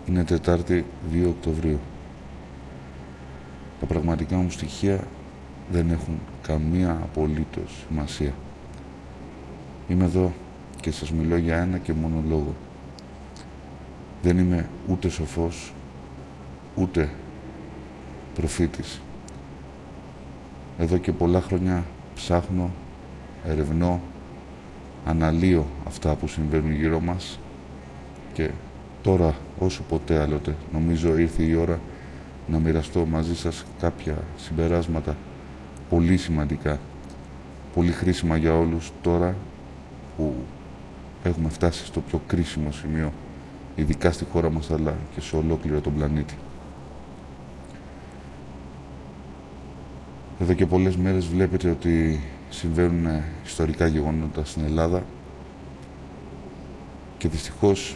Είναι Τετάρτη 2 Οκτωβρίου. Τα πραγματικά μου στοιχεία δεν έχουν καμία απολύτως σημασία. Είμαι εδώ και σας μιλώ για ένα και μόνο λόγο. Δεν είμαι ούτε σοφός, ούτε προφήτης. Εδώ και πολλά χρόνια ψάχνω, ερευνώ, αναλύω αυτά που συμβαίνουν γύρω μας και τώρα, όσο ποτέ άλλοτε, νομίζω ήρθε η ώρα να μοιραστώ μαζί σας κάποια συμπεράσματα πολύ σημαντικά, πολύ χρήσιμα για όλους τώρα που έχουμε φτάσει στο πιο κρίσιμο σημείο, ειδικά στη χώρα μας αλλά και σε ολόκληρο τον πλανήτη. Εδώ και πολλές μέρες βλέπετε ότι συμβαίνουν ιστορικά γεγονότα στην Ελλάδα και δυστυχώς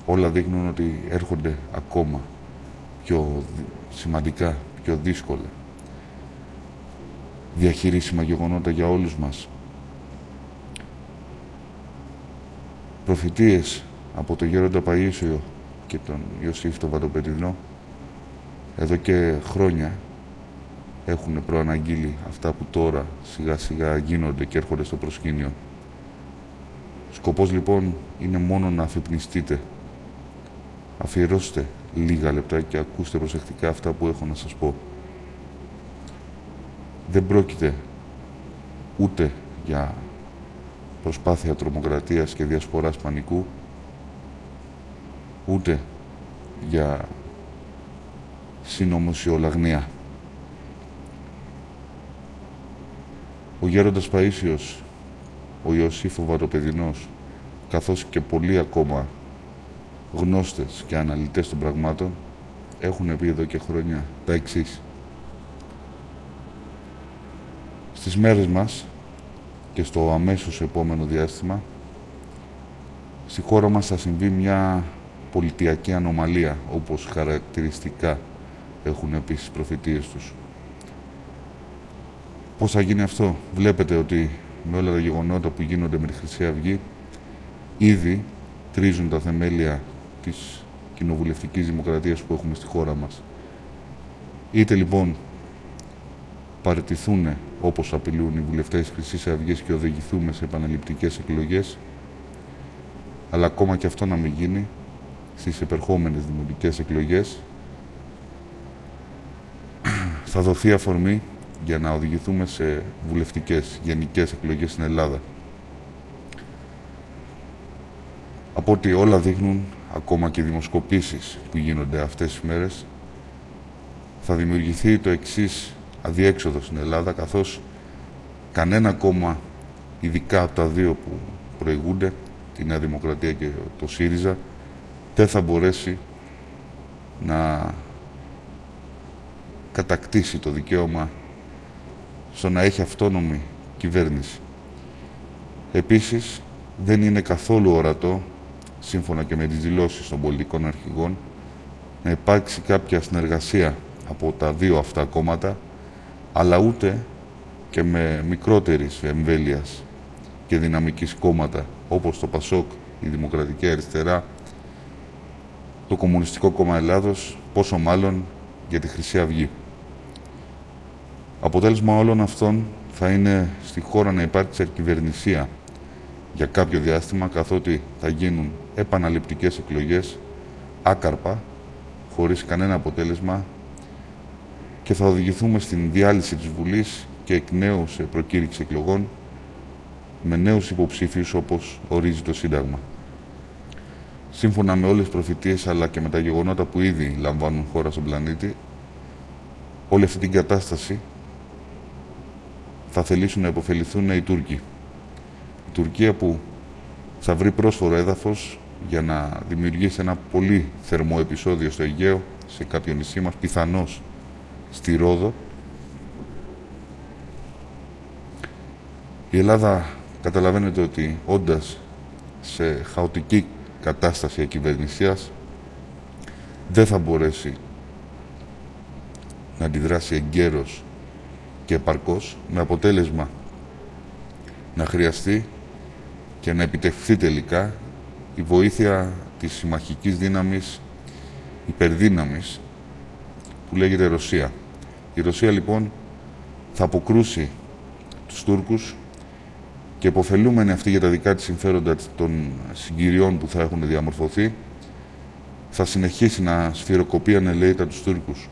όλα δείχνουν ότι έρχονται ακόμα πιο σημαντικά, πιο δύσκολα διαχειρίσιμα γεγονότα για όλους μας. Προφητείες από τον Γέροντα Παΐσιο και τον Ιωσήφ τον Βατοπετρινό εδώ και χρόνια έχουν προαναγγείλει αυτά που τώρα σιγά σιγά γίνονται και έρχονται στο προσκήνιο. Σκοπός λοιπόν είναι μόνο να αφυπνιστείτε. Αφιερώστε λίγα λεπτά και ακούστε προσεκτικά αυτά που έχω να σας πω. Δεν πρόκειται ούτε για προσπάθεια τρομοκρατίας και διασποράς πανικού, ούτε για συνωμοσιολαγνία. Ο Γέροντας Παΐσιος, ο Ιωσήφ ο Βατοπεδινός, καθώς και πολλοί ακόμα γνώστες και αναλυτές των πραγμάτων, έχουν πει εδώ και χρόνια τα εξής. Στις μέρες μας και στο αμέσως επόμενο διάστημα, στη χώρα μας θα συμβεί μια πολιτιακή ανομαλία, όπως χαρακτηριστικά έχουν πει στις προφητείες τους. Πώς θα γίνει αυτό? Βλέπετε ότι με όλα τα γεγονότα που γίνονται με τη Χρυσή Αυγή ήδη τρίζουν τα θεμέλια της κοινοβουλευτικής δημοκρατίας που έχουμε στη χώρα μας. Είτε λοιπόν παραιτηθούν όπως απειλούν οι βουλευτές της Χρυσής Αυγής και οδηγηθούμε σε επαναληπτικές εκλογές, αλλά ακόμα και αυτό να μην γίνει, στις επερχόμενες δημοτικές εκλογές θα δοθεί αφορμή για να οδηγηθούμε σε βουλευτικές γενικές εκλογές στην Ελλάδα. Από ό,τι όλα δείχνουν, ακόμα και οι δημοσκοπήσεις που γίνονται αυτές τις μέρες, θα δημιουργηθεί το εξής αδιέξοδο στην Ελλάδα, καθώς κανένα κόμμα, ειδικά από τα δύο που προηγούνται, τη Νέα Δημοκρατία και το ΣΥΡΙΖΑ, δεν θα μπορέσει να κατακτήσει το δικαίωμα στο να έχει αυτόνομη κυβέρνηση. Επίσης, δεν είναι καθόλου ορατό, σύμφωνα και με τις δηλώσεις των πολιτικών αρχηγών, να υπάρξει κάποια συνεργασία από τα δύο αυτά κόμματα, αλλά ούτε και με μικρότερης εμβέλειας και δυναμικής κόμματα, όπως το ΠΑΣΟΚ, η Δημοκρατική Αριστερά, το Κομμουνιστικό Κόμμα Ελλάδος, πόσο μάλλον για τη Χρυσή Αυγή. Αποτέλεσμα όλων αυτών θα είναι στη χώρα να υπάρξει αρκυβερνησία για κάποιο διάστημα, καθότι θα γίνουν επαναληπτικές εκλογές άκαρπα, χωρίς κανένα αποτέλεσμα, και θα οδηγηθούμε στην διάλυση της Βουλής και εκ νέου σε προκήρυξη εκλογών με νέους υποψήφιους όπως ορίζει το Σύνταγμα. Σύμφωνα με όλες τις προφητείες αλλά και με τα γεγονότα που ήδη λαμβάνουν χώρα στον πλανήτη, όλη αυτή την κατάσταση θα θελήσουν να υποφεληθούν οι Τούρκοι. Η Τουρκία που θα βρει πρόσφορο έδαφος για να δημιουργήσει ένα πολύ θερμό επεισόδιο στο Αιγαίο, σε κάποιο νησί μας, πιθανώς στη Ρόδο. Η Ελλάδα, καταλαβαίνετε ότι όντας σε χαοτική κατάσταση ακυβερνησίας, δεν θα μπορέσει να αντιδράσει εγκαίρως και επαρκώς, με αποτέλεσμα να χρειαστεί και να επιτευχθεί τελικά η βοήθεια της συμμαχικής δύναμης υπερδύναμης που λέγεται Ρωσία. Η Ρωσία λοιπόν θα αποκρούσει τους Τούρκους και επωφελούμενοι αυτοί για τα δικά της συμφέροντα των συγκυριών που θα έχουν διαμορφωθεί, θα συνεχίσει να σφυροκοπεί ανελαίητα τους Τούρκους.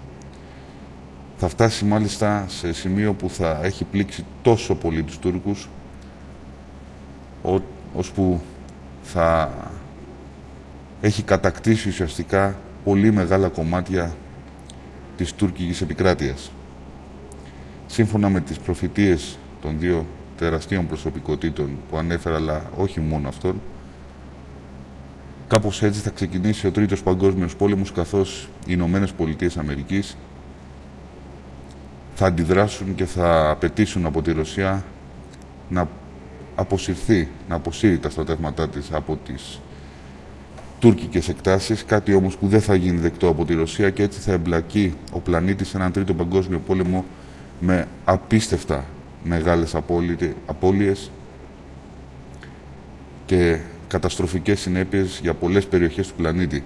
Θα φτάσει μάλιστα σε σημείο που θα έχει πλήξει τόσο πολύ τους Τούρκους, ώσπου θα έχει κατακτήσει ουσιαστικά πολύ μεγάλα κομμάτια της τουρκικής επικράτειας. Σύμφωνα με τις προφητείες των δύο τεραστίων προσωπικότητων που ανέφερα, αλλά όχι μόνο αυτών, κάπως έτσι θα ξεκινήσει ο Τρίτος Παγκόσμιος Πόλεμος, καθώς οι Ηνωμένες Πολιτείες Αμερικής θα αντιδράσουν και θα απαιτήσουν από τη Ρωσία να αποσύρει τα στρατεύματά της από τις τουρκικές εκτάσεις, κάτι όμως που δεν θα γίνει δεκτό από τη Ρωσία, και έτσι θα εμπλακεί ο πλανήτης σε έναν Τρίτο Παγκόσμιο Πόλεμο με απίστευτα μεγάλες απώλειες και καταστροφικές συνέπειες για πολλές περιοχές του πλανήτη.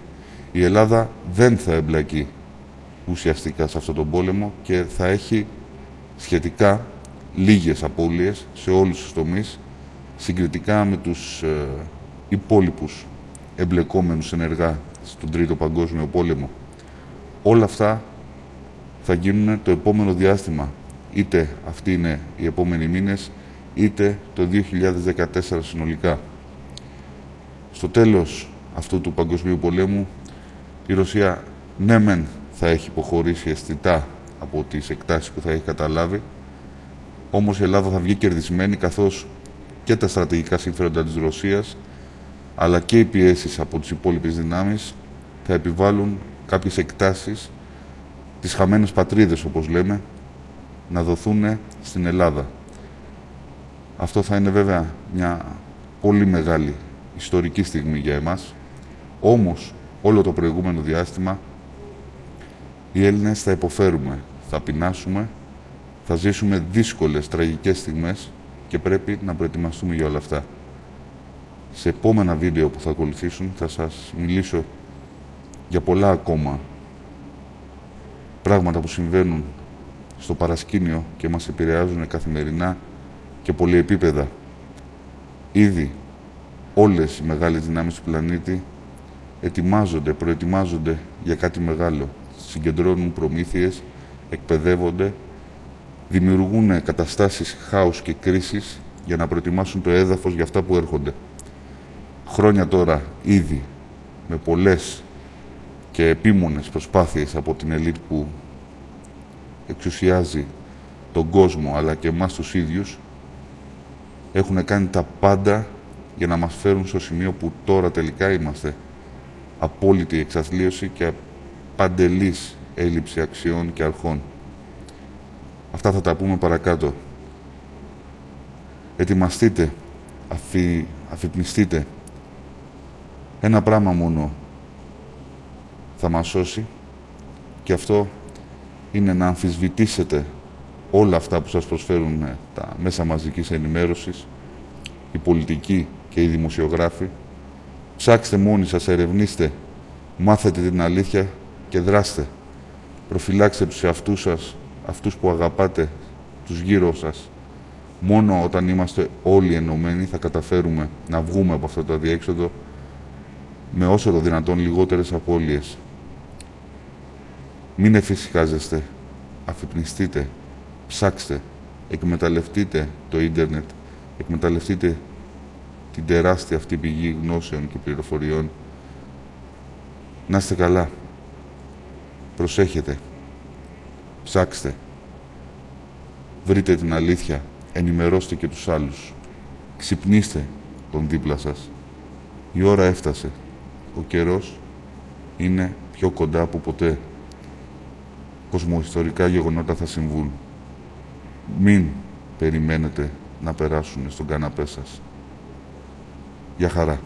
Η Ελλάδα δεν θα εμπλακεί ουσιαστικά σε αυτόν τον πόλεμο και θα έχει σχετικά λίγες απώλειες σε όλους τους τομείς, συγκριτικά με τους υπόλοιπους εμπλεκόμενους ενεργά στον Τρίτο Παγκόσμιο Πόλεμο. Όλα αυτά θα γίνουν το επόμενο διάστημα, είτε αυτοί είναι οι επόμενοι μήνες, είτε το 2014 συνολικά. Στο τέλος αυτού του Παγκοσμίου Πολέμου, η Ρωσία ναι μεν θα έχει υποχωρήσει αισθητά από τις εκτάσεις που θα έχει καταλάβει, όμως η Ελλάδα θα βγει κερδισμένη, καθώς και τα στρατηγικά συμφέροντα της Ρωσίας, αλλά και οι πιέσεις από τις υπόλοιπες δυνάμεις θα επιβάλλουν κάποιες εκτάσεις, τις χαμένες πατρίδες όπως λέμε, να δοθούν στην Ελλάδα. Αυτό θα είναι βέβαια μια πολύ μεγάλη ιστορική στιγμή για εμάς, όμως όλο το προηγούμενο διάστημα οι Έλληνες θα υποφέρουμε, θα πεινάσουμε, θα ζήσουμε δύσκολες, τραγικές στιγμές και πρέπει να προετοιμαστούμε για όλα αυτά. Σε επόμενα βίντεο που θα ακολουθήσουν θα σας μιλήσω για πολλά ακόμα πράγματα που συμβαίνουν στο παρασκήνιο και μας επηρεάζουν καθημερινά και πολυεπίπεδα. Ήδη όλες οι μεγάλες δυνάμεις του πλανήτη προετοιμάζονται για κάτι μεγάλο. Συγκεντρώνουν προμήθειες, εκπαιδεύονται, δημιουργούν καταστάσεις χάους και κρίσης για να προετοιμάσουν το έδαφος για αυτά που έρχονται. Χρόνια τώρα ήδη με πολλές και επίμονες προσπάθειες από την ελίτ που εξουσιάζει τον κόσμο αλλά και εμάς τους ίδιους, έχουν κάνει τα πάντα για να μας φέρουν στο σημείο που τώρα τελικά είμαστε. Απόλυτη εξαθλίωση και παντελής έλλειψη αξιών και αρχών. Αυτά θα τα πούμε παρακάτω. Ετοιμαστείτε, αφυπνιστείτε. Ένα πράγμα μόνο θα μας σώσει, και αυτό είναι να αμφισβητήσετε όλα αυτά που σας προσφέρουν τα μέσα μαζικής ενημέρωσης, οι πολιτικοί και οι δημοσιογράφοι. Ψάξτε μόνοι σας, ερευνήστε, μάθετε την αλήθεια και δράστε. Προφυλάξτε τους εαυτούς σας, αυτούς που αγαπάτε, τους γύρω σας. Μόνο όταν είμαστε όλοι ενωμένοι θα καταφέρουμε να βγούμε από αυτό το αδιέξοδο με όσο το δυνατόν λιγότερες απώλειες. Μην εφησυχάζεστε, αφυπνιστείτε, ψάξτε, εκμεταλλευτείτε το ίντερνετ, εκμεταλλευτείτε την τεράστια αυτή πηγή γνώσεων και πληροφοριών. Να είστε καλά. Προσέχετε. Ψάξτε. Βρείτε την αλήθεια. Ενημερώστε και τους άλλους. Ξυπνήστε τον δίπλα σας. Η ώρα έφτασε. Ο καιρός είναι πιο κοντά από ποτέ. Κοσμοϊστορικά γεγονότα θα συμβούν. Μην περιμένετε να περάσουν στον καναπέ σας. Γεια χαρά.